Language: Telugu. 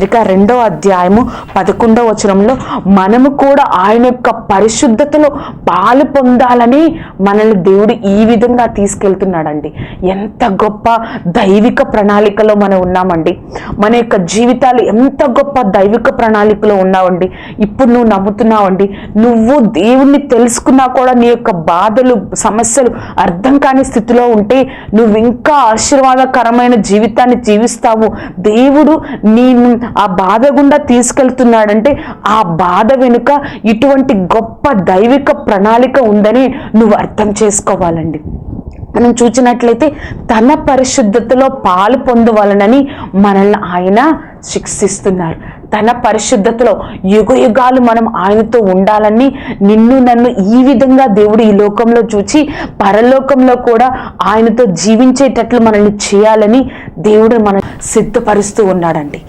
పత్రిక 2వ అధ్యాయము 11వ వచనంలో మనము కూడా ఆయన యొక్క పరిశుద్ధతలో పాలు పొందాలని మనల్ని దేవుడు ఈ విధంగా తీసుకెళ్తున్నాడండి. ఎంత గొప్ప దైవిక ప్రణాళికలో మనం ఉన్నామండి. మన యొక్క జీవితాలు ఎంత గొప్ప దైవిక ప్రణాళికలో ఉన్నావండి. ఇప్పుడు నువ్వు నమ్ముతున్నావండి, నువ్వు దేవుణ్ణి తెలుసుకున్నా కూడా నీ యొక్క బాధలు సమస్యలు అర్థం కాని స్థితిలో ఉంటే నువ్వు ఇంకా ఆశీర్వాదకరమైన జీవితాన్ని జీవిస్తావు. దేవుడు నేను ఆ బాధ గుండా తీసుకెళ్తున్నాడంటే ఆ బాధ వెనుక ఇటువంటి గొప్ప దైవిక ప్రణాళిక ఉందని నువ్వు అర్థం చేసుకోవాలండి. మనం చూసినట్లయితే తన పరిశుద్ధతలో పాలు పొందవలనని మనల్ని ఆయన శిక్షిస్తున్నారు. తన పరిశుద్ధతలో యుగ యుగాలు మనం ఆయనతో ఉండాలని నిన్ను నన్ను ఈ విధంగా దేవుడు ఈ లోకంలో చూచి పరలోకంలో కూడా ఆయనతో జీవించేటట్లు మనల్ని చేయాలని దేవుడు మనం సిద్ధపరుస్తూ ఉన్నాడండి.